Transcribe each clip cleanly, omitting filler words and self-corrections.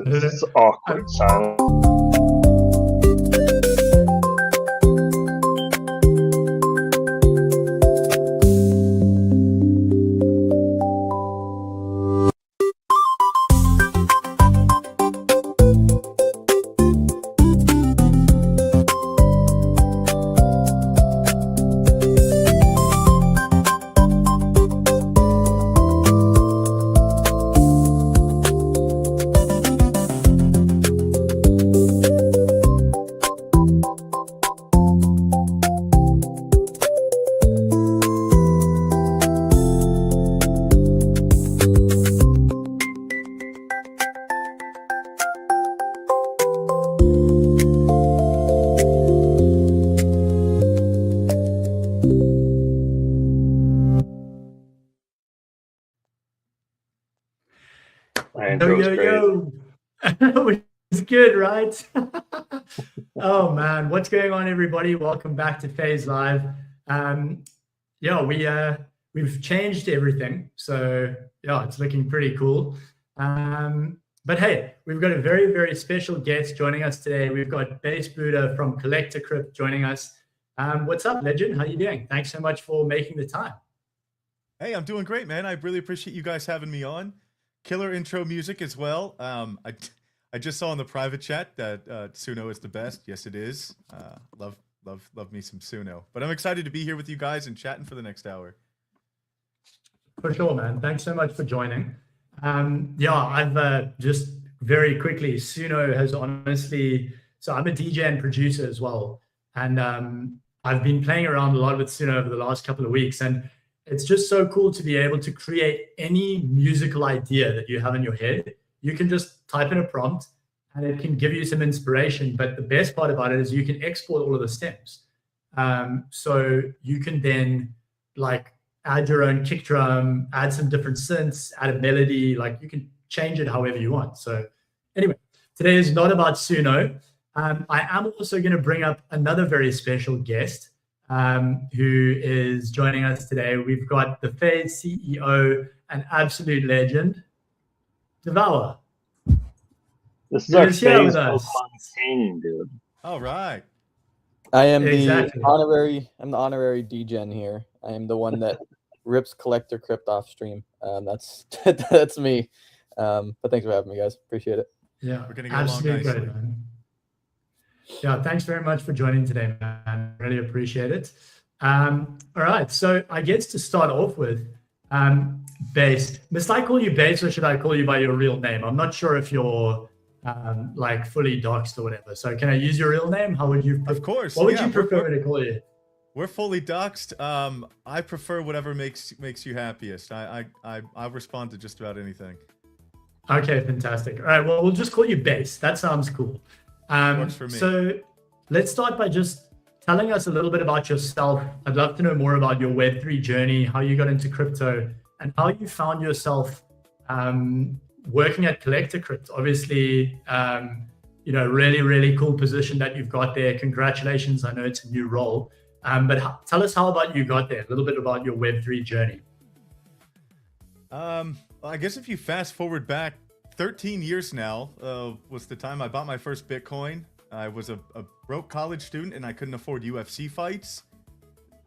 It's awkward silence. My Yo, intro was yo, great. yo. It's good, right? Oh man, what's going on, everybody? Welcome back to Phase Live. Yeah, we've changed everything, so yeah, it's looking pretty cool. But hey, we've got a very, very special guest joining us today. We've got Bass Buddha from Crypt joining us. What's up, legend? How you doing? Thanks so much for making the time. Hey, I'm doing great, man. I really appreciate you guys having me on. Killer intro music as well. I just saw in the private chat that Suno is the best. Yes, it is. Love me some Suno. But I'm excited to be here with you guys and chatting for the next hour. For sure, man. Thanks so much for joining. Yeah, I've just very quickly, Suno has honestly, so I'm a DJ and producer as well. And I've been playing around a lot with Suno over the last couple of weeks. And it's just so cool to be able to create any musical idea that you have in your head. You can just type in a prompt and it can give you some inspiration. But the best part about it is you can export all of the stems. So you can then like add your own kick drum, add some different synths, add a melody, like you can change it however you want. So anyway, today is not about Suno. I am also going to bring up another very special guest who is joining us today. We've got the Phase CEO and absolute legend, Devour. This is our Phase King, dude. All right. I am Exactly. I'm the honorary DGen here. I am the one that rips Collector Crypt off stream. That's me. But thanks for having me, guys. Appreciate it. Yeah, We're gonna get along nicely. great, man. Yeah, thanks very much for joining today, man. Really appreciate it. All right, so I guess to start off with, Bass. Must I call you Bass or should I call you by your real name? I'm not sure if you're like fully doxxed or whatever. So can I use your real name? How would you? Of course. What would you prefer me to call you? We're fully doxxed. I prefer whatever makes you happiest. I'll respond to just about anything. Okay, fantastic. All right, well, we'll just call you Bass. That sounds cool. Works for me. So let's start by just telling us a little bit about yourself. I'd love to know more about your Web3 journey, how you got into crypto, and how you found yourself working at Collector Crypt. Obviously, really, really cool position that you've got there. Congratulations. I know it's a new role. But tell us how about you got there, a little bit about your Web3 journey. I guess if you fast forward back 13 years now, was the time I bought my first Bitcoin. I was a broke college student and I couldn't afford UFC fights.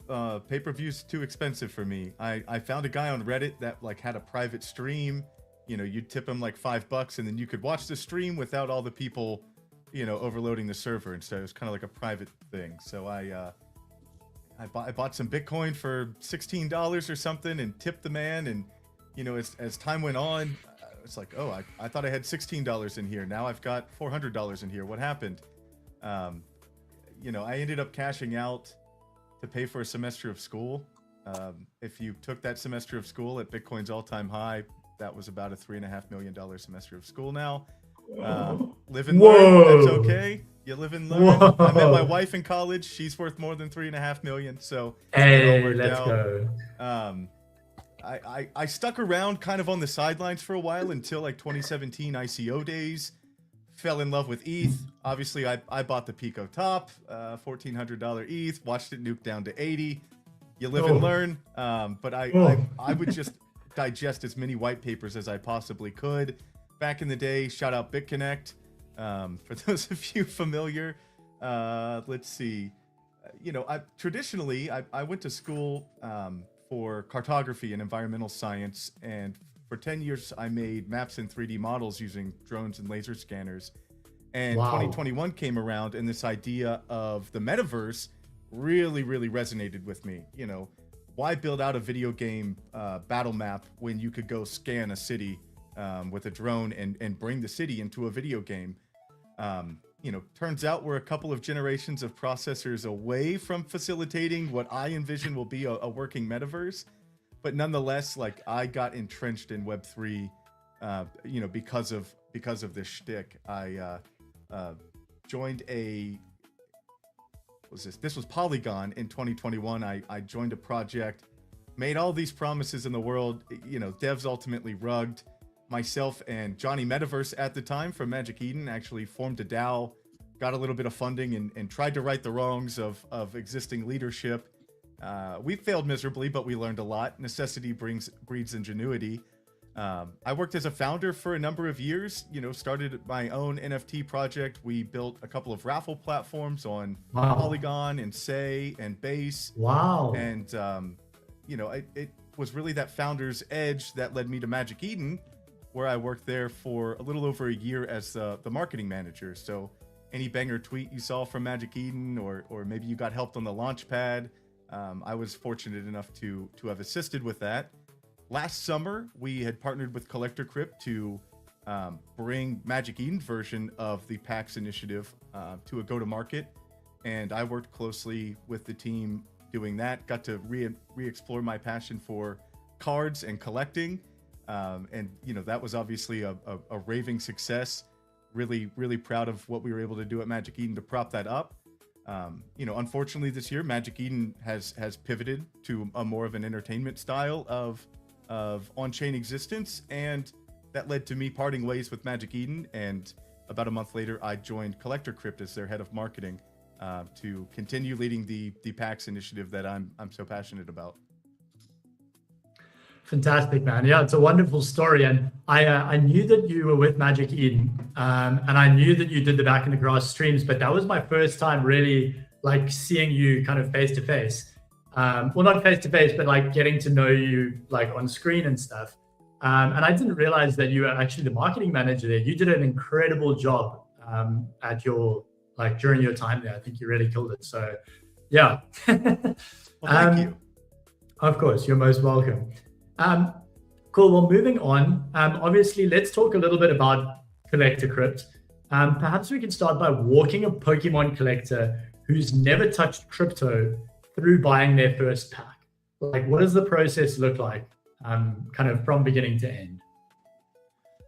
Pay-per-view's too expensive for me. I found a guy on Reddit that like had a private stream. You know, you'd tip him like $5 and then you could watch the stream without all the people, overloading the server. And so it was kind of like a private thing. So I bought some Bitcoin for $16 or something and tipped the man. And, as time went on, it's like, oh, I thought I had $16 in here. Now I've got $400 in here. What happened? I ended up cashing out to pay for a semester of school. If you took that semester of school at Bitcoin's all-time high, that was about a $3.5 million semester of school now. Live and learn, that's okay. You live and learn. Whoa. I met my wife in college. She's worth more than $3.5 million. So hey, let's go. I stuck around kind of on the sidelines for a while until like 2017 ICO days. Fell in love with ETH. Obviously, I bought the Pico top, $1,400 ETH. Watched it nuke down to 80. You live and learn. But I would just digest as many white papers as I possibly could. back in the day. Shout out BitConnect. For those of you familiar, let's see. I went to school for cartography and environmental science, and for 10 years I made maps and 3D models using drones and laser scanners. And Wow. 2021 came around, and this idea of the metaverse really, really resonated with me. Why build out a video game battle map when you could go scan a city with a drone and bring the city into a video game? Turns out we're a couple of generations of processors away from facilitating what I envision will be a working metaverse. But nonetheless, like, I got entrenched in Web3, because of this shtick. I joined this was Polygon in 2021. I joined a project, made all these promises in the world. Devs ultimately rugged. Myself and Johnny Metaverse at the time from Magic Eden actually formed a DAO, got a little bit of funding, and tried to right the wrongs of existing leadership. We failed miserably, but we learned a lot. Necessity breeds ingenuity. I worked as a founder for a number of years, started my own NFT project. We built a couple of raffle platforms on Wow. Polygon and Say and Base. Wow. And, it was really that founder's edge that led me to Magic Eden, where I worked there for a little over a year as the marketing manager. So any banger tweet you saw from Magic Eden, or maybe you got helped on the launch pad, I was fortunate enough to have assisted with that. Last summer, we had partnered with Crypt to bring Magic Eden's version of the PAX initiative to a go-to-market. And I worked closely with the team doing that, got to re-explore my passion for cards and collecting. That was obviously a raving success. Really, really proud of what we were able to do at Magic Eden to prop that up. Unfortunately this year, Magic Eden has pivoted to a more of an entertainment style of on-chain existence, and that led to me parting ways with Magic Eden. And about a month later, I joined Crypt as their head of marketing to continue leading the PAX initiative that I'm so passionate about. Fantastic, man. Yeah, it's a wonderful story. And I knew that you were with Magic Eden, and I knew that you did the Back in the Grass streams, but that was my first time really like seeing you kind of face to face. Well, not face to face, but like getting to know you like on screen and stuff. And I didn't realize that you were actually the marketing manager there. You did an incredible job at your, like during your time there. I think you really killed it. So yeah. Well, thank you. Of course, you're most welcome. Cool. Well, moving on. Obviously, let's talk a little bit about Crypt. Perhaps we can start by walking a Pokemon collector who's never touched crypto through buying their first pack. Like, what does the process look like, kind of from beginning to end?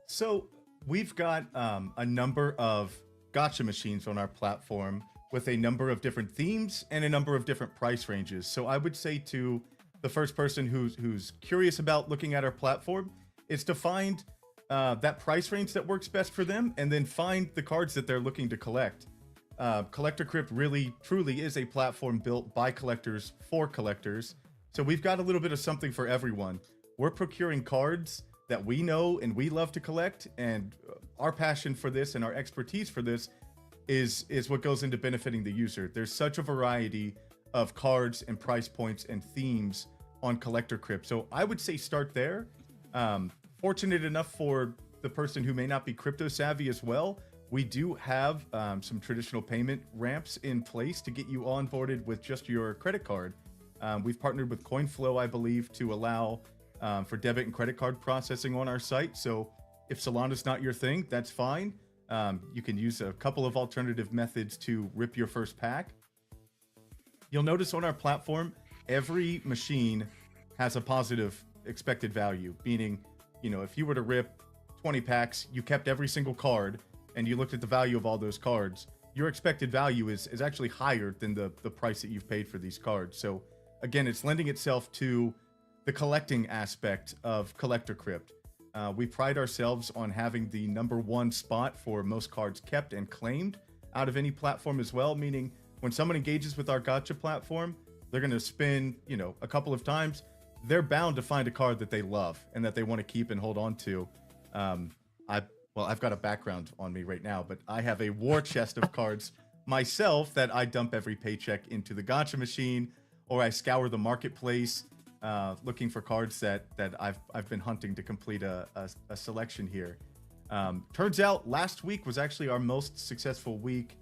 So we've got a number of gacha machines on our platform with a number of different themes and a number of different price ranges. So I would say to the first person who's curious about looking at our platform is to find that price range that works best for them, and then find the cards that they're looking to collect. Crypt really truly is a platform built by collectors for collectors. So we've got a little bit of something for everyone. We're procuring cards that we know and we love to collect, and our passion for this and our expertise for this is what goes into benefiting the user. There's such a variety of cards and price points and themes on Crypt. So I would say start there. Fortunate enough for the person who may not be crypto savvy as well, we do have some traditional payment ramps in place to get you onboarded with just your credit card. We've partnered with CoinFlow, I believe, to allow for debit and credit card processing on our site. So if Solana's not your thing, that's fine. You can use a couple of alternative methods to rip your first pack. You'll notice on our platform, every machine has a positive expected value, meaning, if you were to rip 20 packs, you kept every single card, and you looked at the value of all those cards, your expected value is actually higher than the price that you've paid for these cards. So again, it's lending itself to the collecting aspect of Crypt. We pride ourselves on having the #1 spot for most cards kept and claimed out of any platform as well, meaning when someone engages with our gacha platform, they're going to spin, a couple of times. They're bound to find a card that they love and that they want to keep and hold on to. I well, I've got a background on me right now, but I have a war chest of cards myself that I dump every paycheck into the gacha machine, or I scour the marketplace looking for cards that I've been hunting to complete a selection here. Turns out last week was actually our most successful week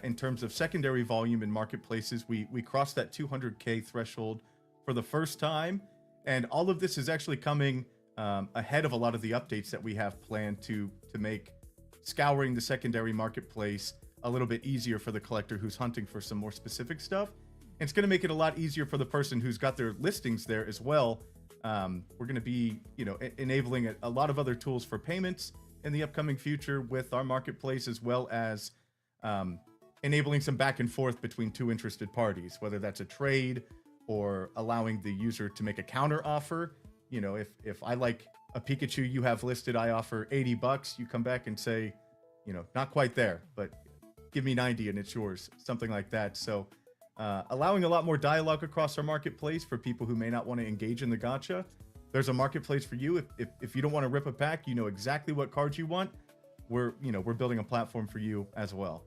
in terms of secondary volume in marketplaces. We crossed that 200K threshold for the first time, and all of this is actually coming ahead of a lot of the updates that we have planned to make scouring the secondary marketplace a little bit easier for the collector who's hunting for some more specific stuff. And it's going to make it a lot easier for the person who's got their listings there as well. We're going to be, enabling a lot of other tools for payments in the upcoming future with our marketplace, as well as enabling some back and forth between two interested parties, whether that's a trade or allowing the user to make a counter offer. If I like a Pikachu you have listed, I offer $80, you come back and say, not quite there, but give me 90 and it's yours, something like that. So allowing a lot more dialogue across our marketplace for people who may not want to engage in the gacha. There's a marketplace for you. If you don't want to rip a pack, you know exactly what cards you want. We're building a platform for you as well.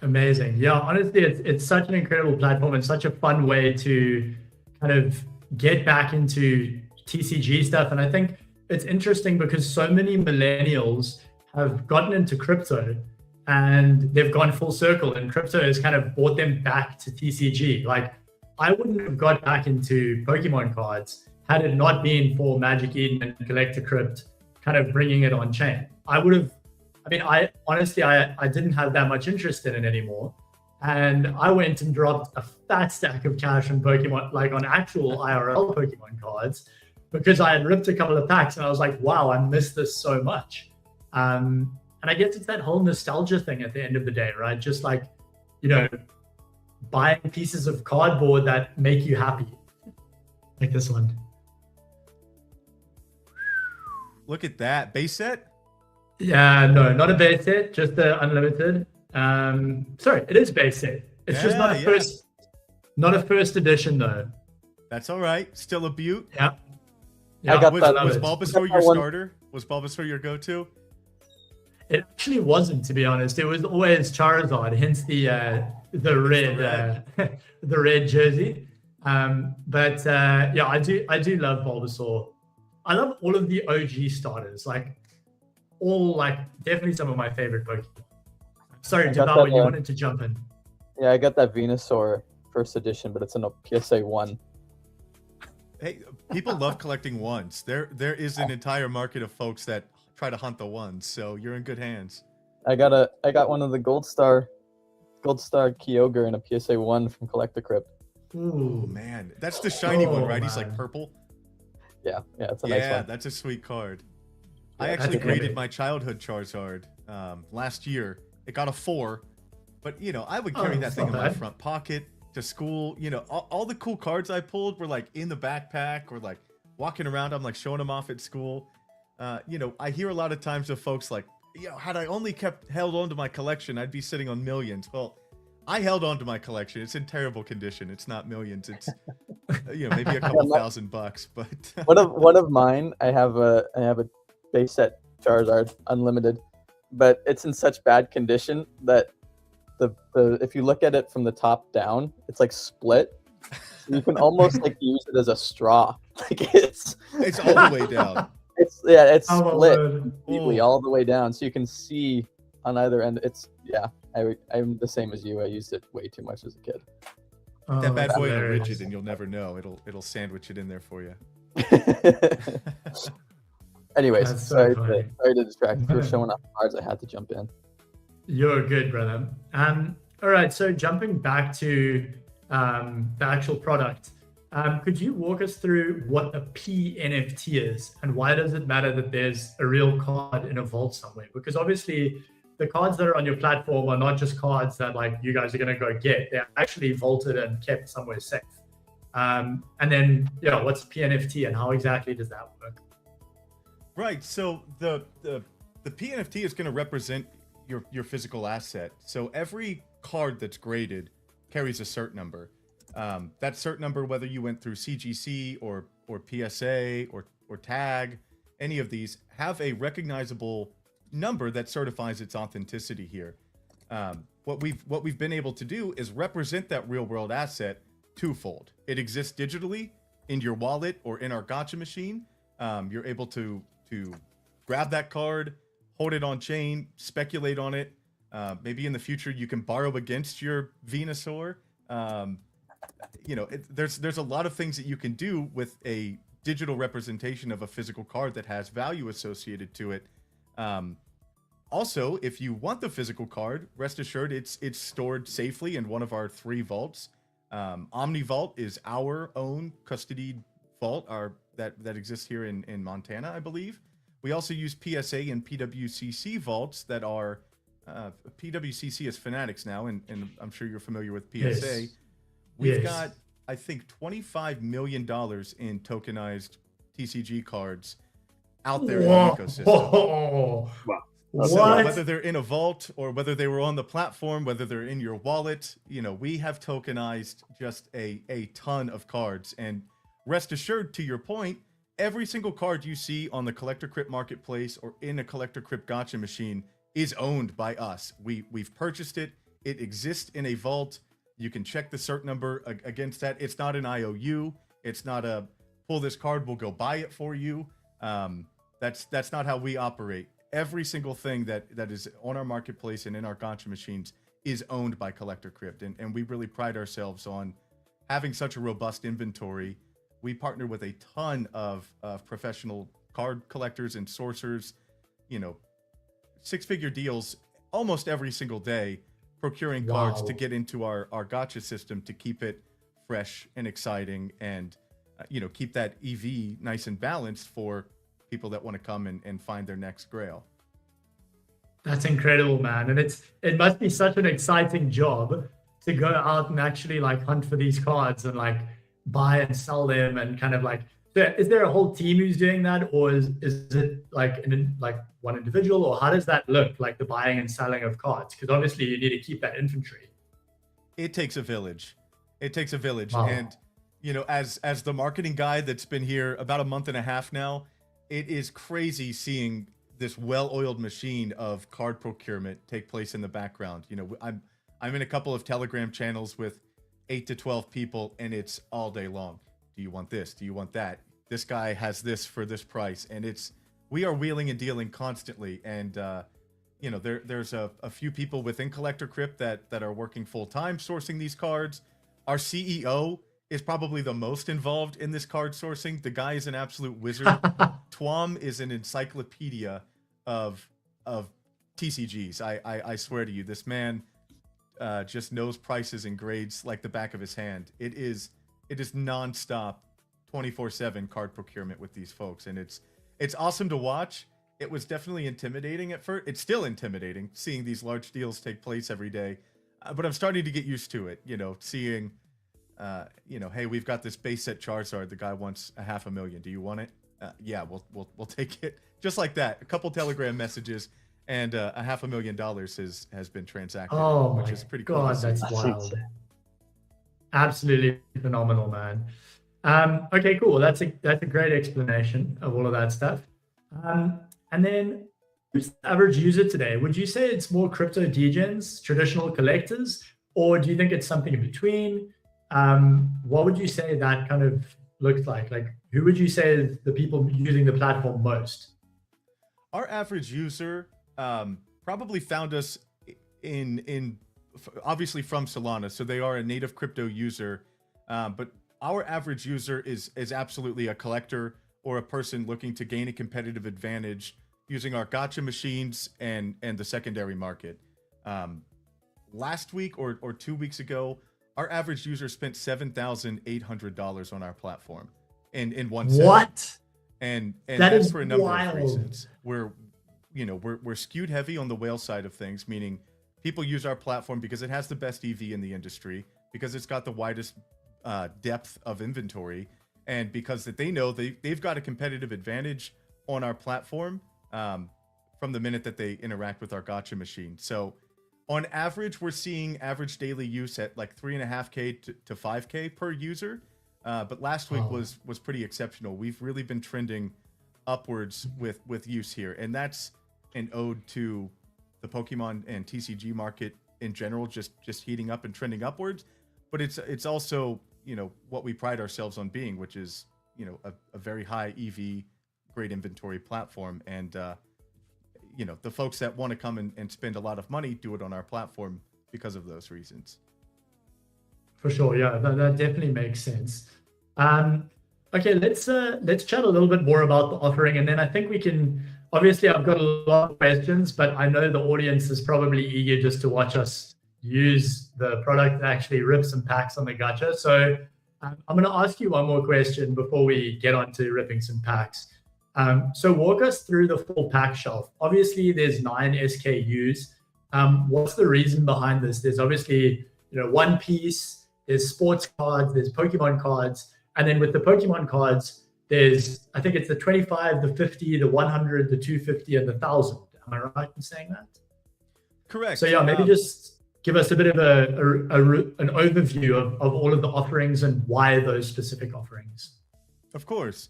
Amazing. Yeah, honestly, it's such an incredible platform and such a fun way to kind of get back into TCG stuff. And I think it's interesting because so many millennials have gotten into crypto and they've gone full circle, and crypto has kind of brought them back to TCG. Like, I wouldn't have got back into Pokemon cards had it not been for Magic Eden and Collector Crypt kind of bringing it on chain. I honestly didn't have that much interest in it anymore. And I went and dropped a fat stack of cash on Pokemon, like on actual IRL Pokemon cards, because I had ripped a couple of packs and I was like, wow, I missed this so much. And I guess it's that whole nostalgia thing at the end of the day, right? Just like, buying pieces of cardboard that make you happy. Like this one. Look at that. Base set? Yeah, no, not a base set, just the unlimited. Sorry, it is base set. It's just not a first edition though. That's all right. Still a beaut. Yeah. I got was Bulbasaur your starter? Was Bulbasaur your go-to? It actually wasn't, to be honest. It was always Charizard, hence the red the red jersey. But I do love Bulbasaur. I love all of the OG starters, definitely some of my favorite Pokemon. Sorry, Devour, you wanted to jump in. Yeah, I got that Venusaur first edition, but it's in a PSA 1. Hey, people love collecting ones. There is an entire market of folks that try to hunt the ones, so you're in good hands. I got one of the Gold Star Kyogre in a PSA 1 from Collector Crypt. Ooh, man. That's the shiny one, right? Man. He's like purple. Yeah, it's a nice one. Yeah, that's a sweet card. Yeah, I actually graded my childhood Charizard last year. It got a 4, but I would carry that thing in my front pocket to school. All the cool cards I pulled were like in the backpack or like walking around. I'm like showing them off at school. I hear a lot of times of folks like, had I only held on to my collection, I'd be sitting on millions. Well, I held on to my collection. It's in terrible condition. It's not millions. It's maybe a couple $1,000, but one of mine. I have a base set Charizard Unlimited, but it's in such bad condition that the if you look at it from the top down, it's like split. So you can almost like use it as a straw. Like it's all the way down. It's split completely all the way down, so you can see on either end. I'm the same as you. I used it way too much as a kid. That bad boy is rigid, and you'll never know. It'll sandwich it in there for you. Anyways, sorry to distract you. For showing off cards, I had to jump in. You're good, brother. All right, so jumping back to the actual product, could you walk us through what a PNFT is and why does it matter that there's a real card in a vault somewhere? Because obviously the cards that are on your platform are not just cards that like you guys are going to go get. They're actually vaulted and kept somewhere safe. And then, what's PNFT and how exactly does that work? Right. So the PNFT is going to represent your physical asset. So every card that's graded carries a cert number. That cert number, whether you went through CGC or PSA or tag, any of these, have a recognizable number that certifies its authenticity here. What we've been able to do is represent that real world asset twofold. It exists digitally in your wallet or in our gacha machine. You're able to grab that card, hold it on chain, speculate on it. Maybe in the future you can borrow against your Venusaur. There's a lot of things that you can do with a digital representation of a physical card that has value associated to it. Also, if you want the physical card, rest assured it's stored safely in one of our 3 vaults. Omni Vault is our own custodied vault, that exists here in Montana, I believe. We also use PSA and PWCC vaults that are PWCC is Fanatics now, and I'm sure you're familiar with PSA. Yes. We've got, I think, $25 million in tokenized TCG cards out there in the ecosystem. Wow. So whether they're in a vault or whether they were on the platform, whether they're in your wallet, we have tokenized just a ton of cards. And rest assured, to your point, every single card you see on the Collector Crypt marketplace or in a Collector Crypt gacha machine is owned by us. We've purchased it. It exists in a vault. You can check the cert number against that. It's not an IOU. It's not a pull this card, we'll go buy it for you. That's not how we operate. Every single thing that is on our marketplace and in our gacha machines is owned by Collector Crypt, and we really pride ourselves on having such a robust inventory. We partner with a ton of professional card collectors and sourcers, 6-figure deals almost every single day, procuring cards to get into our gacha system to keep it fresh and exciting, and keep that EV nice and balanced for people that want to come and find their next grail. That's incredible, man. And it must be such an exciting job to go out and actually hunt for these cards and buy and sell them, and kind of is there a whole team who's doing that, or is it one individual, or how does that look, the buying and selling of cards? Because obviously you need to keep that inventory. It takes a village. Wow. And as the marketing guy that's been here about a month and a half now, it is crazy seeing this well-oiled machine of card procurement take place in the background. I'm in a couple of Telegram channels with 8 to 12 people, and it's all day long. Do you want this? Do you want that? This guy has this for this price, and we are wheeling and dealing constantly. And there's a few people within Collector Crypt that are working full time sourcing these cards. Our CEO is probably the most involved in this card sourcing. The guy is an absolute wizard. Twom is an encyclopedia of TCGs. I swear to you, this man just knows prices and grades like the back of his hand. It is nonstop, 24/7 card procurement with these folks, and it's awesome to watch. It was definitely intimidating at first. It's still intimidating seeing these large deals take place every day, but I'm starting to get used to it. Seeing, hey, we've got this base set Charizard. The guy wants $500,000. Do you want it? Yeah, we'll take it. Just like that. A couple Telegram messages, and $500,000 has been transacted, which is pretty cool. That's wild. Absolutely phenomenal, man. Okay, cool. That's a great explanation of all of that stuff. And then, who's the average user today? Would you say it's more crypto degens, traditional collectors, or do you think it's something in between? What would you say that kind of looks like? Who would you say is the people using the platform most? Our average user probably found us obviously from Solana, so they are a native crypto user, but our average user is absolutely a collector or a person looking to gain a competitive advantage using our gacha machines and the secondary market. Last week or 2 weeks ago, our average user spent $7,800 on our platform in one set. What? And that that's is for a number wild. of reasons. We're skewed heavy on the whale side of things, meaning people use our platform because it has the best EV in the industry, because it's got the widest depth of inventory, and because that they know they've got a competitive advantage on our platform from the minute that they interact with our gacha machine. So on average, we're seeing average daily use at 3.5K to 5K per user. But last week was pretty exceptional. We've really been trending upwards with use here, and that's an ode to the Pokemon and TCG market in general, just heating up and trending upwards. But it's also, you know, what we pride ourselves on being, which is, you know, a very high EV, great inventory platform. And, you know, the folks that want to come and spend a lot of money do it on our platform because of those reasons. For sure. Yeah, that definitely makes sense. Okay, let's chat a little bit more about the offering. And then I think we can, obviously I've got a lot of questions, but I know the audience is probably eager just to watch us use the product and actually rip some packs on the gacha. So I'm going to ask you one more question before we get on to ripping some packs. So walk us through the full pack shelf. Obviously, there's 9 SKUs. What's the reason behind this? There's obviously, you know, One Piece, there's sports cards, there's Pokemon cards. And then with the Pokemon cards, there's, I think it's the 25, the 50, the 100, the 250, and the 1,000. Am I right in saying that? Correct. So yeah, maybe just give us a bit of an overview of all of the offerings and why those specific offerings. Of course.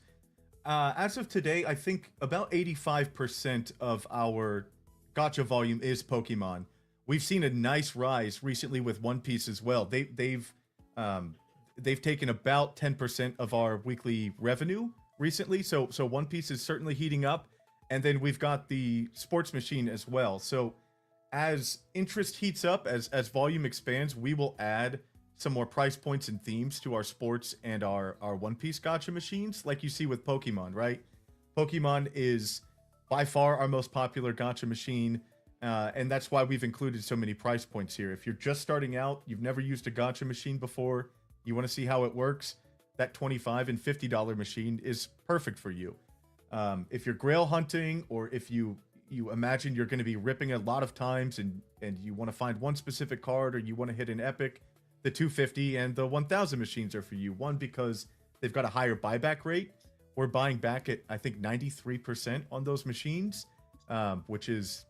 As of today, I think about 85% of our gacha volume is Pokemon. We've seen a nice rise recently with One Piece as well. They've taken about 10% of our weekly revenue recently. So One Piece is certainly heating up. And then we've got the sports machine as well. So as interest heats up, as volume expands, we will add some more price points and themes to our sports and our One Piece gacha machines, like you see with Pokemon, right? Pokemon is by far our most popular gacha machine, and that's why we've included so many price points here. If you're just starting out, you've never used a gacha machine before, you want to see how it works, that $25 and $50 machine is perfect for you. If you're grail hunting, or if you imagine you're going to be ripping a lot of times and you want to find one specific card, or you want to hit an epic, the 250 and the 1,000 machines are for you. One, because they've got a higher buyback rate. We're buying back at, I think, 93% on those machines, which is,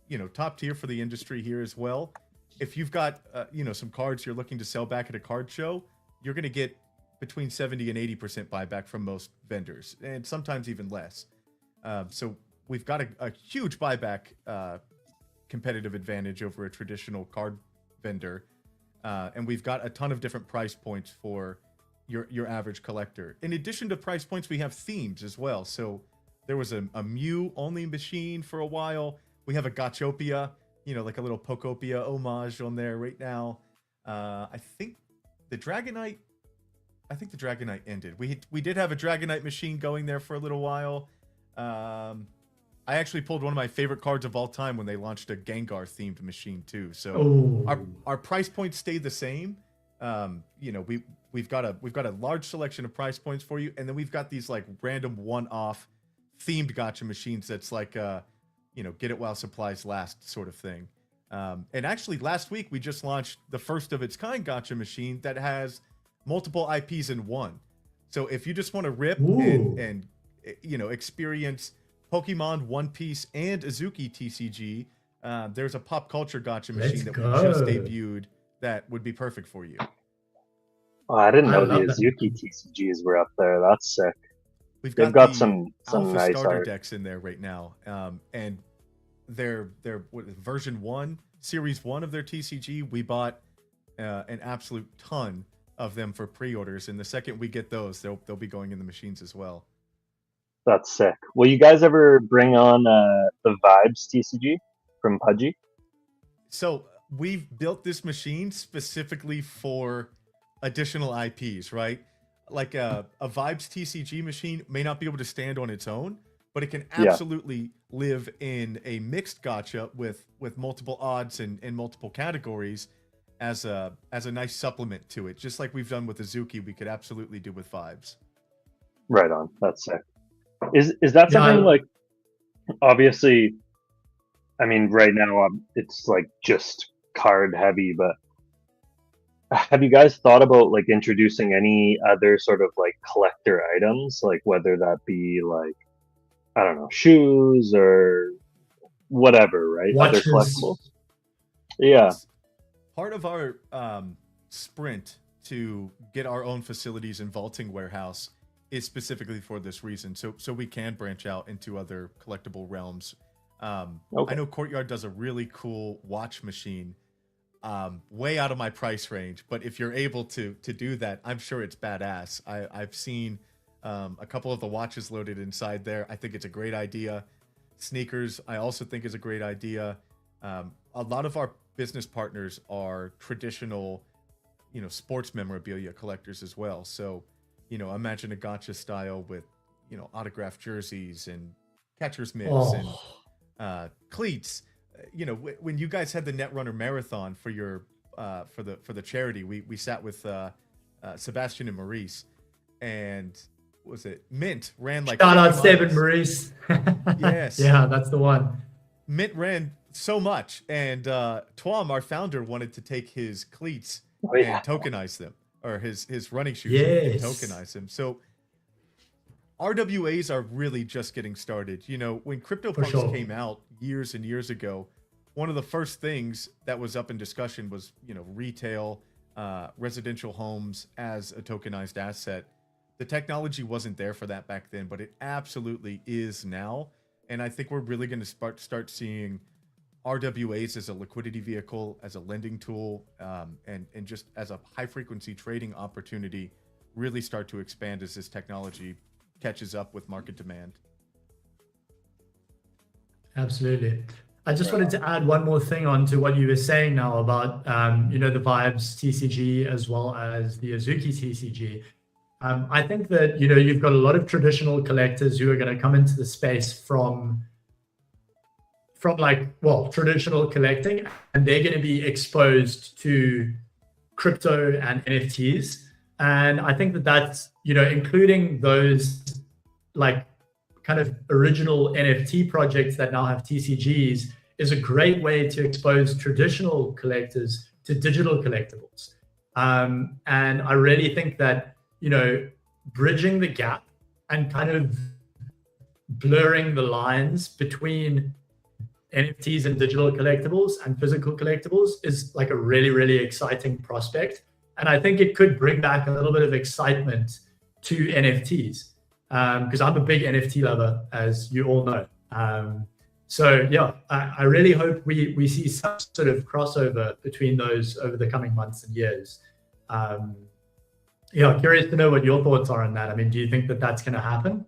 you know, top tier for the industry here as well. If you've got, you know, some cards you're looking to sell back at a card show, you're going to get between 70 and 80% buyback from most vendors, and sometimes even less. So we've got a huge buyback competitive advantage over a traditional card vendor. And we've got a ton of different price points for your average collector. In addition to price points, we have themes as well. So there was a Mew only machine for a while. We have a Gachopia, you know, like a little Pokopia homage on there right now. I think the Dragonite ended. We did have a Dragonite machine going there for a little while. I actually pulled one of my favorite cards of all time when they launched a Gengar themed machine too. So our price points stay the same. You know, we've got a large selection of price points for you, and then we've got these like random one-off themed gacha machines that's like you know, get it while supplies last sort of thing. And actually last week we just launched the first of its kind gacha machine that has multiple IPs in one. So if you just want to rip and you know, experience Pokemon, One Piece, and Azuki TCG, there's a pop culture gacha machine that we just debuted that would be perfect for you. Oh, I didn't know the Azuki TCGs were up there. That's sick. They've got some nice starter art decks in there right now, and they're version 1, series 1 of their TCG. We bought an absolute ton of them for pre-orders, and the second we get those, they'll be going in the machines as well. That's sick. Will you guys ever bring on the Vibes TCG from Pudgy? So we've built this machine specifically for additional IPs, right? Like a Vibes TCG machine may not be able to stand on its own, but it can absolutely live in a mixed gacha with multiple odds and multiple categories as a nice supplement to it. Just like we've done with Azuki, we could absolutely do with Vibes. Right on. That's sick. Is that something like, obviously, I mean, right now it's like just card heavy, but have you guys thought about like introducing any other sort of like collector items, like whether that be like, I don't know, shoes or whatever, right? Watches. Other collectibles. Yeah. Part of our sprint to get our own facilities and vaulting warehouse is specifically for this reason. So we can branch out into other collectible realms. I know Courtyard does a really cool watch machine, way out of my price range. But if you're able to do that, I'm sure it's badass. I've seen a couple of the watches loaded inside there. I think it's a great idea. Sneakers, I also think is a great idea. A lot of our business partners are traditional, sports memorabilia collectors as well. So, imagine a gotcha style with, autographed jerseys and catcher's mitts and cleats. When you guys had the Netrunner Marathon for your for the charity, we sat with Sebastian and Maurice, and was it Mint ran like shout out Seb and Maurice. Yes, yeah, that's the one. Mint ran so much, and Twom, our founder, wanted to take his cleats and tokenize them, or his running shoes and tokenize them. So RWAs are really just getting started. When CryptoPunks came out years and years ago, one of the first things that was up in discussion was, retail, residential homes as a tokenized asset. The technology wasn't there for that back then, but it absolutely is now. And I think we're really going to start seeing RWAs as a liquidity vehicle, as a lending tool, and just as a high-frequency trading opportunity really start to expand as this technology catches up with market demand. Absolutely. I just wanted to add one more thing on to what you were saying now about, the Vibes TCG as well as the Azuki TCG. I think that, you've got a lot of traditional collectors who are going to come into the space from traditional collecting, and they're going to be exposed to crypto and NFTs. And I think that that's, including those kind of original NFT projects that now have TCGs is a great way to expose traditional collectors to digital collectibles. And I really think that, bridging the gap and kind of blurring the lines between NFTs and digital collectibles and physical collectibles is like a really, really exciting prospect. And I think it could bring back a little bit of excitement to NFTs. Because I'm a big NFT lover, as you all know. So yeah, I really hope we see some sort of crossover between those over the coming months and years. Curious to know what your thoughts are on that. I mean, do you think that that's going to happen?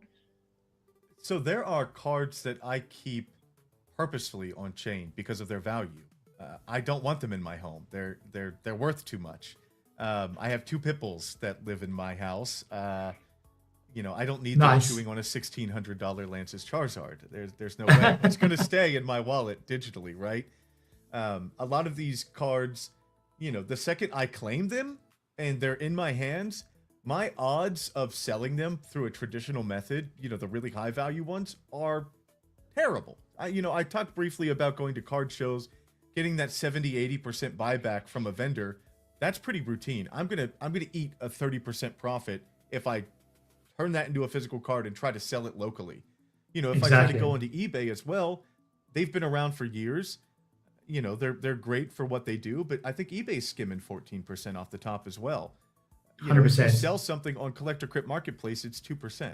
So there are cards that I keep purposefully on chain because of their value. I don't want them in my home. They're worth too much. I have 2 pit bulls that live in my house. I don't need them chewing on a $1,600 Lance's Charizard. There's no way. It's going to stay in my wallet digitally, right? A lot of these cards, the second I claim them and they're in my hands, my odds of selling them through a traditional method, the really high value ones, are terrible. I talked briefly about going to card shows, getting that 70-80% buyback from a vendor. That's pretty routine. I'm gonna eat a 30% profit if I turn that into a physical card and try to sell it locally. If I try to go into eBay as well, they've been around for years. They're great for what they do, but I think eBay's skimming 14% off the top as well. 100%. If you sell something on Collector Crypt Marketplace, it's 2%,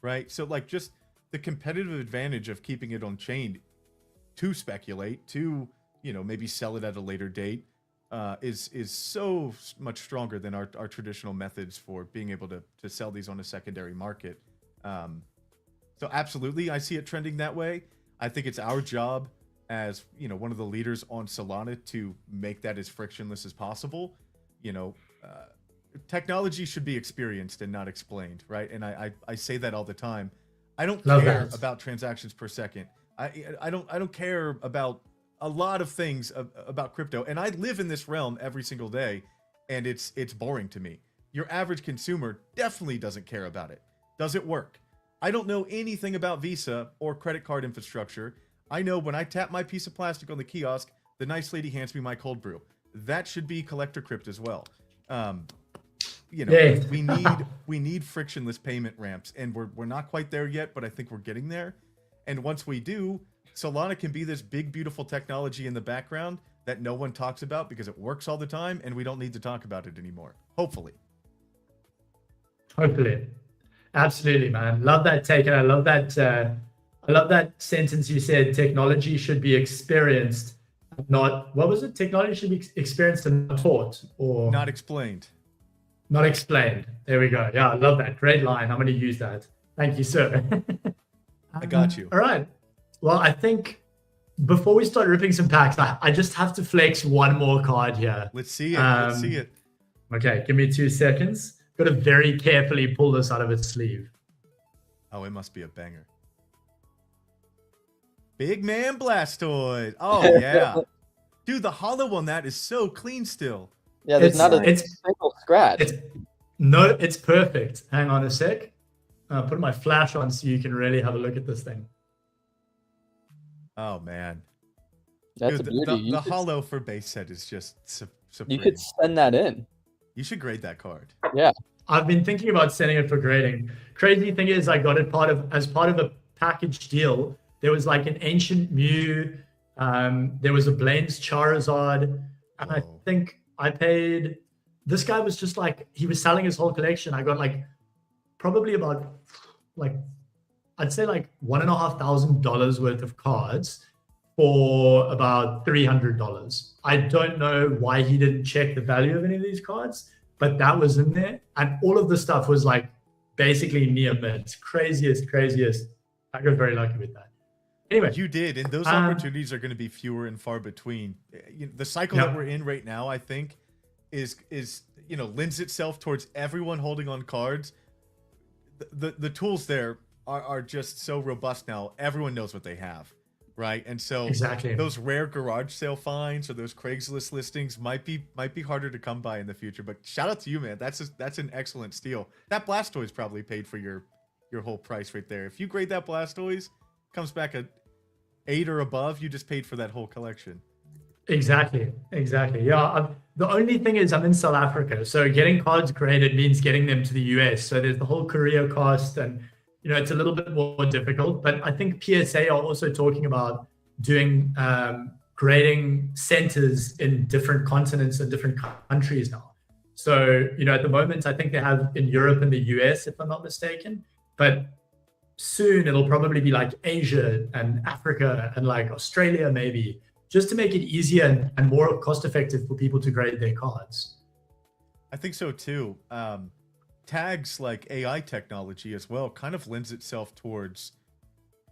right? So just the competitive advantage of keeping it on chain to speculate, to maybe sell it at a later date, is so much stronger than our traditional methods for being able to sell these on a secondary market. So absolutely, I see it trending that way. I think it's our job as one of the leaders on Solana to make that as frictionless as possible. Technology should be experienced and not explained, right? And I say that all the time. I don't care about transactions per second. I don't care about a lot of things about crypto, and I live in this realm every single day, and it's boring to me. Your average consumer definitely doesn't care about it. Does it work? I don't know anything about Visa or credit card infrastructure. I know when I tap my piece of plastic on the kiosk, the nice lady hands me my cold brew. That should be Collector Crypt as well. We need frictionless payment ramps, and we're not quite there yet, but I think we're getting there. And once we do, Solana can be this big, beautiful technology in the background that no one talks about because it works all the time, and we don't need to talk about it anymore. Hopefully. Absolutely, man. Love that take, and I love that. I love that sentence you said. Technology should be experienced, not what was it? Technology should be experienced and not taught, or Not explained. not explained. There we go. Yeah, I love that. Great line. I'm going to use that. Thank you, sir. I got you. All right. Well, I think before we start ripping some packs, I just have to flex one more card here. Let's see it. Let's see it. Okay, give me 2 seconds. Got to very carefully pull this out of its sleeve. Oh, it must be a banger. Big Man Blastoise. Oh, yeah. Dude, the hollow on that is so clean still. Yeah, there's not a single scratch. It's perfect. Hang on a sec. I'll put my flash on so you can really have a look at this thing. Oh, man. That's Dude, a beauty. the hollow for base set is just supreme. You could send that in. You should grade that card. Yeah. I've been thinking about sending it for grading. Crazy thing is, I got it as part of a package deal. There was like an Ancient Mew. There was a Blaine's Charizard. And I think I paid. This guy was just like, he was selling his whole collection. I got like probably about I'd say like $1,500 worth of cards for about $300. I don't know why he didn't check the value of any of these cards, but that was in there. And all of the stuff was like basically near mint. Craziest. I got very lucky with that. Anyway. You did, and those opportunities are going to be fewer and far between. The cycle that we're in right now, I think, is lends itself towards everyone holding on cards. The tools there are just so robust now. Everyone knows what they have, right? And so exactly those rare garage sale finds or those Craigslist listings might be harder to come by in the future. But shout out to you, man. That's an excellent steal. That Blastoise probably paid for your whole price right there. If you grade that Blastoise, comes back at 8 or above, you just paid for that whole collection. Exactly. Yeah. The only thing is I'm in South Africa, so getting cards graded means getting them to the US. So there's the whole courier cost, and it's a little bit more difficult. But I think PSA are also talking about doing grading centers in different continents and different countries now. So at the moment, I think they have in Europe and the US, if I'm not mistaken. But soon it'll probably be like Asia and Africa and like Australia maybe, just to make it easier and more cost effective for people to grade their cards. I think so too. Tags like AI technology as well kind of lends itself towards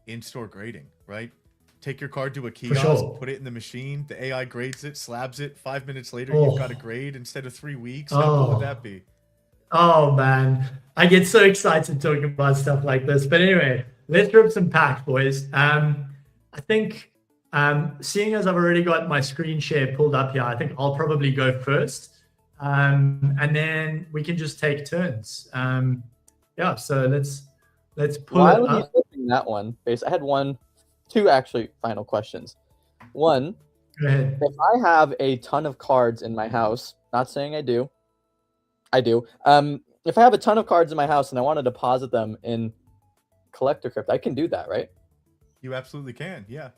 in-store grading, right? Take your card to a kiosk, put it in the machine, the AI grades it, slabs it, 5 minutes later you've got a grade instead of 3 weeks. How cool would that be? Oh man, I get so excited talking about stuff like this. But anyway, let's rip some packs, boys. I think seeing as I've already got my screen share pulled up here, I think I'll probably go first. And then we can just take turns. So let's pull While it up. While he's flipping that one, I had two actually final questions. One, go ahead. If I have a ton of cards in my house, not saying I do. If I have a ton of cards in my house and I want to deposit them in Collector Crypt, I can do that, right? You absolutely can, yeah.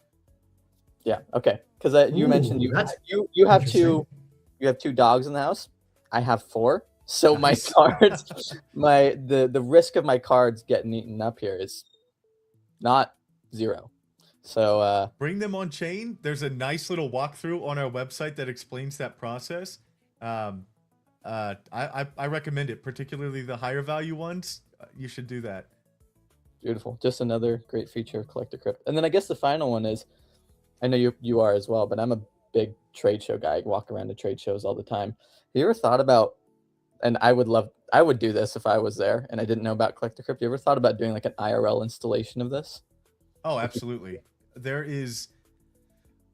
Yeah, okay. Because you mentioned you have two dogs in the house. I have 4. So my cards, the risk of my cards getting eaten up here is not 0. So bring them on chain. There's a nice little walkthrough on our website that explains that process. I recommend it, particularly the higher value ones. You should do that. Beautiful. Just another great feature of Collector Crypt. And then I guess the final one is, I know you are as well, but I'm a big trade show guy. I walk around to trade shows all the time. Have you ever thought about, and I would do this if I was there and I didn't know about Collector Crypt. You ever thought about doing like an IRL installation of this? Oh, absolutely. There is,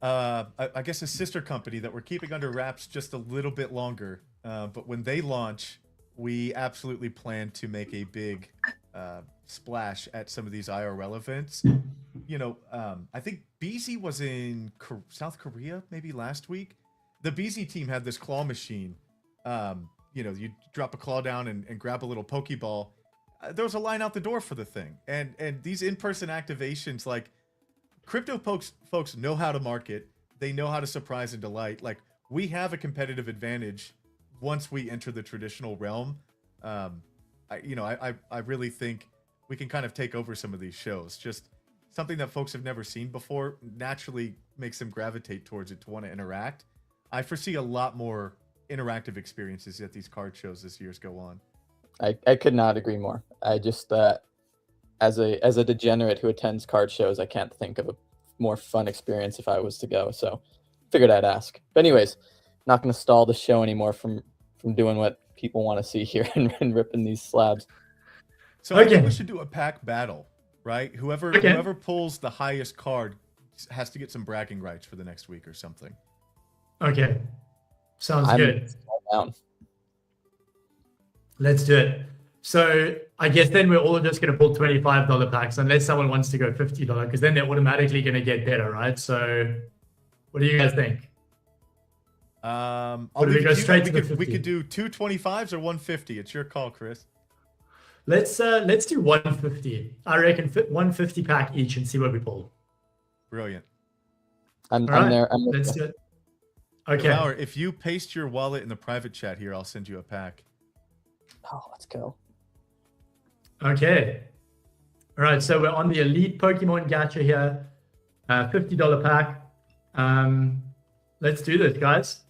I guess, a sister company that we're keeping under wraps just a little bit longer. But when they launch, we absolutely plan to make a big splash at some of these IRL events. I think BZ was in South Korea maybe last week. The BZ team had this claw machine. You drop a claw down and grab a little Pokeball. There was a line out the door for the thing. And these in-person activations, like, crypto folks know how to market. They know how to surprise and delight. Like, we have a competitive advantage once we enter the traditional realm. I really think we can kind of take over some of these shows. Just something that folks have never seen before naturally makes them gravitate towards it to want to interact. I foresee a lot more interactive experiences at these card shows as years go on. I could not agree more. I just as a degenerate who attends card shows, I can't think of a more fun experience if I was to go. So figured I'd ask. But anyways, not going to stall the show anymore from doing what people want to see here and ripping these slabs. So I think we should do a pack battle, right? Whoever pulls the highest card has to get some bragging rights for the next week or something. Okay. Sounds good. Down. Let's do it. So I guess then we're all just going to pull $25 packs unless someone wants to go $50 because then they're automatically going to get better, right? So what do you guys think? We could do 2 25s or 150. It's your call, Chris. Let's do 150. I reckon 150 pack each and see what we pull. Brilliant. I'm there. Let's do it. Okay. Devour, if you paste your wallet in the private chat here, I'll send you a pack. Oh, let's go. Okay. All right. So we're on the Elite Pokemon Gacha here. $50 pack. Let's do this, guys.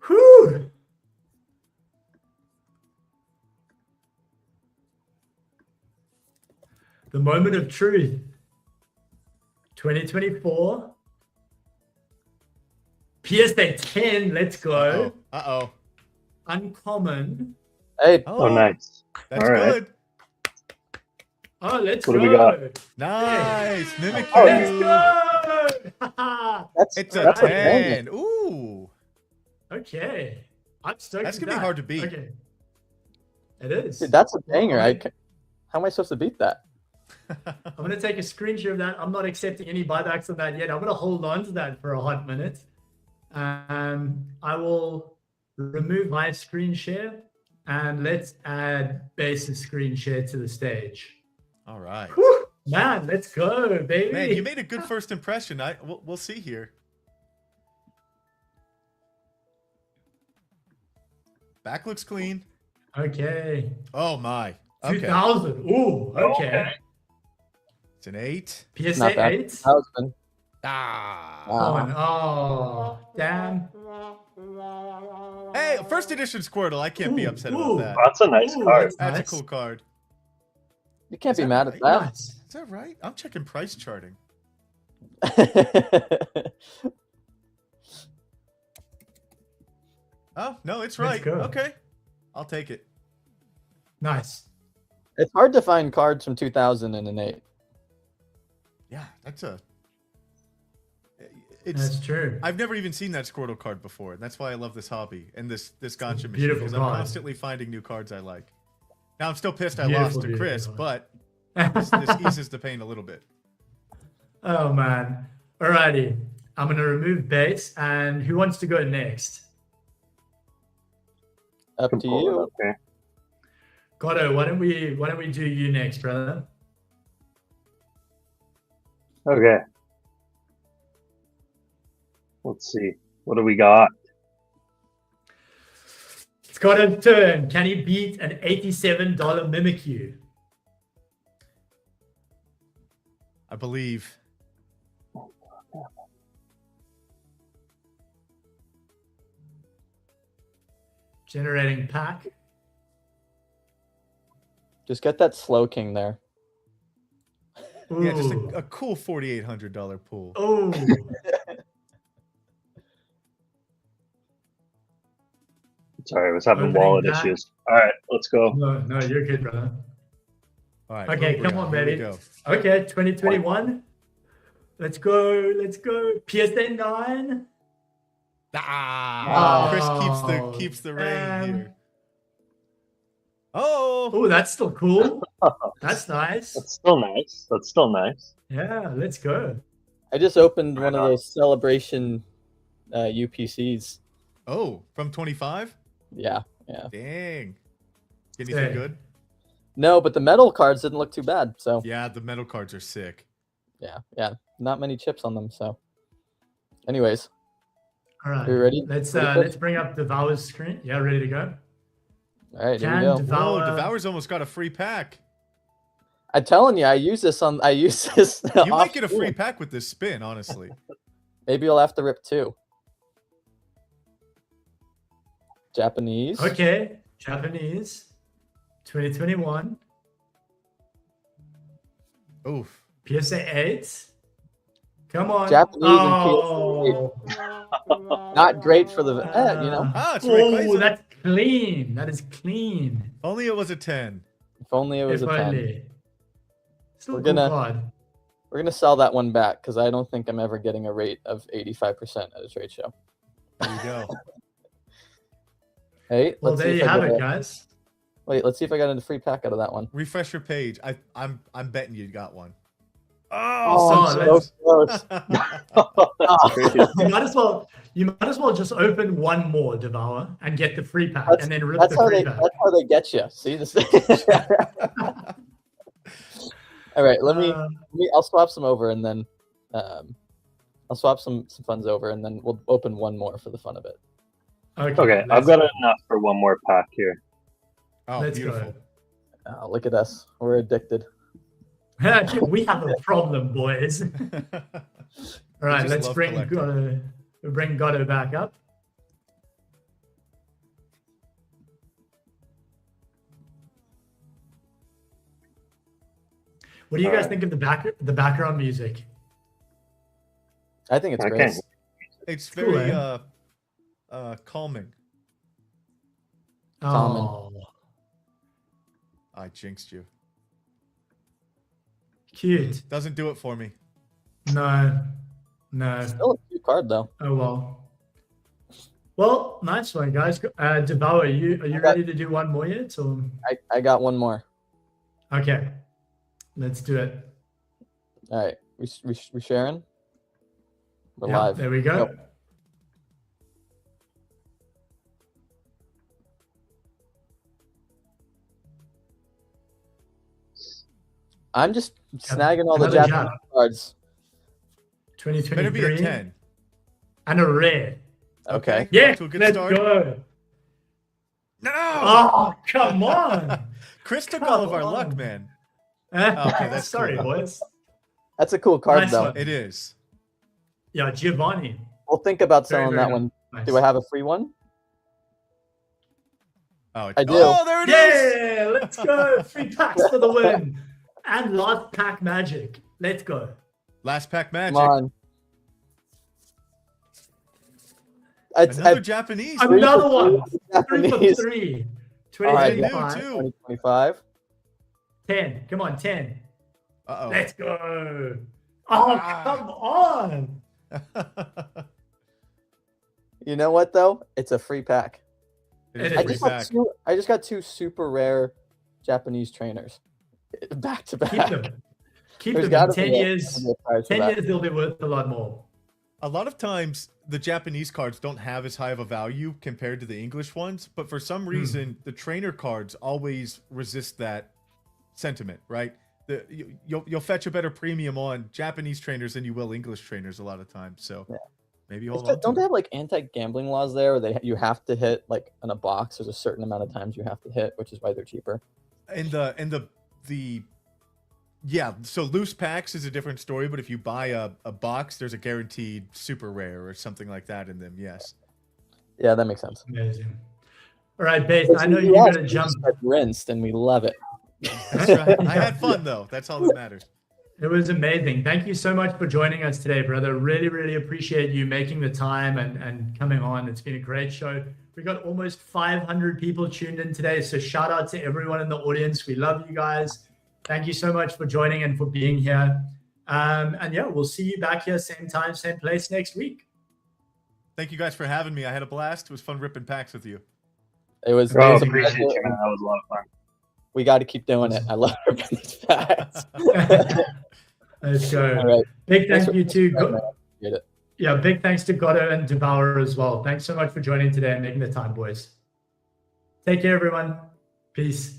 Whew. The moment of truth. 2024. PSA 10. Let's go. Uh-oh. Uncommon. Hey. Oh, nice. That's all right. good. Oh, let's what go. do we got? Nice. Mimikyu. Oh, Let's go. It's a 10. Ooh. Okay. I'm stoked. That's going to be hard to beat. Okay. It is. Dude, that's a banger. How am I supposed to beat that? I'm going to take a screenshot of that. I'm not accepting any buybacks on that yet. I'm going to hold on to that for a hot minute. I will remove my screen share and let's add base's screen share to the stage. All right. Whew, man, let's go, baby. Man, you made a good first impression. We'll see here. Back looks clean. Okay. Oh my. Okay. 2000. Ooh, okay. It's an 8. PSA 8. 1000. Oh, damn. Hey, first edition Squirtle. I can't be upset about that. That's a nice card. That's nice. a cool card. You can't be mad at that. Nice. Is that right? I'm checking price charting. Oh, no, it's right. go. Okay. I'll take it. Nice. It's hard to find cards from 2000 in an 8. Yeah, that's true. I've never even seen that Squirtle card before, and that's why I love this hobby and this gotcha machine, beautiful because I'm card. constantly finding new cards I like. Now I'm still pissed I Beautiful, lost to Chris, beautiful but this eases the pain a little bit. Oh, man. Alrighty. I'm going to remove base. And who wants to go next? Up to you. Okay. Cotto, why don't we do you next, brother? Okay. Let's see. What do we got? It's Cotto's turn. Can he beat an $87 Mimikyu? I believe. Generating pack. Just get that Slow King there. Ooh. Yeah, just a cool $4,800 pool. Oh. Sorry, I was having Opening wallet pack. issues. All right, let's go. No, you're good, brother. All right. Okay, come on, here we baby. go. Okay, 2021. Let's go. PSA 9. Chris keeps the reign here. Oh, that's still cool. That's nice. That's still nice. Yeah, let's go. I just opened one of those celebration UPCs. Oh, from 25? Yeah. Dang. Anything good? No, but the metal cards didn't look too bad. So Yeah, the metal cards are sick. yeah, not many chips on them. So, anyways, All right. are you ready? Let's Ready, Chris? let's bring up the Devour's screen. Yeah, ready to go. All right, here we Can go. Devour. Whoa, Devour's almost got a free pack. I'm telling you, I use this. You might off get a free stream. pack with this spin, honestly. Maybe you'll have to rip 2. Japanese. Okay, Japanese, 2021, Oof. PSA 8. Come on. Japanese and oh. Not great for the, you know. Ah, it's Oh, Rayquaza. that's clean. That is clean. If only it was a 10. If only it was If a 10. only. Still We're a cool gonna- card. We're gonna sell that one back because I don't think I'm ever getting a rate of 85% at a trade show. There you go. Hey, Well, let's there see you if I have get it, a- guys. Wait, let's see if I got a free pack out of that one. Refresh your page. I'm betting you got one. Oh, so I'm so close. That's crazy. You might as well just open one more Devour and get the free pack, That's- and then rip That's the how free they. pack. That's how they get you. See this. All right, let me. I'll swap some over and then, I'll swap some funds over and then we'll open one more for the fun of it. Okay, I've got enough for one more pack here. Oh, Let's beautiful. go. Oh, look at us. We're addicted. We have a problem, boys. All right, just let's love bring collecting. Gotto back up. What do you guys think of the background music? I think it's I great. can't- It's Cool, very calming. Common. Oh, I jinxed you. cute. Doesn't do it for me. No. Still a cute card though. Oh well. Well, nice one, guys. Devour, are you got- ready to do one more yet? Or I got one more. okay, let's do it. All right, we sharing. We're Yeah, live. there we go. Yep. I'm just snagging all the Another Japanese Jap. cards. 2023. Better be a 10. And a rare. Okay. Yeah, Off to a good let's start. go. No! Oh, come on. Chris took Come all of our luck, on. man. Okay, that's sorry, cool. boys. That's a cool card Nice though. one. It is. Yeah, Giovanni. We'll think about Very, selling very that one. nice. Do I have a free one? Oh, I do. Oh, there it is. Yeah, let's go. 3 packs for the win. And last pack magic. Let's go. Last pack magic. Come on. Another Japanese. Three Another for one. three 3 for Japanese. 3. All right, 2025. new, too. 2025. 10. Come on, 10. Uh-oh. Let's go. Oh, come on. You know what though? It's a free pack. It is It a is. free pack. I just got 2 super rare Japanese trainers back to back. Keep them. Keep There's them. gotta In 10 be a- years. gotta be a prize for 10 that. years, they'll be worth a lot more. A lot of times, the Japanese cards don't have as high of a value compared to the English ones, but for some reason, the trainer cards always resist that sentiment, right? You'll fetch a better premium on Japanese trainers than you will English trainers a lot of times. So Yeah. maybe hold on. Don't to they it. have like anti-gambling laws there, where you have to hit like in a box? There's a certain amount of times you have to hit, which is why they're cheaper. And the yeah, so loose packs is a different story, but if you buy a box, there's a guaranteed super rare or something like that in them. Yes. Yeah, that makes sense. Amazing. All right, Base, I know It's you're US, going to we jump. just got rinsed, and we love it. That's right. I had fun though. That's all that matters. It was amazing. Thank you so much for joining us today, brother. Really, really appreciate you making the time and coming on. It's been a great show. We got almost 500 people tuned in today. So shout out to everyone in the audience. We love you guys. Thank you so much for joining and for being here. And yeah, we'll see you back here, same time, same place next week. Thank you guys for having me. I had a blast. It was fun ripping packs with you. It was. Oh, it was a appreciate pleasure, you, man. That was a lot of fun. We got to keep doing it. I love ripping these packs. Let's go. All right. Big Thanks thank for- you to Appreciate it. yeah, big thanks to Gotto and Devour as well. Thanks so much for joining today and making the time, boys. Take care, everyone. Peace.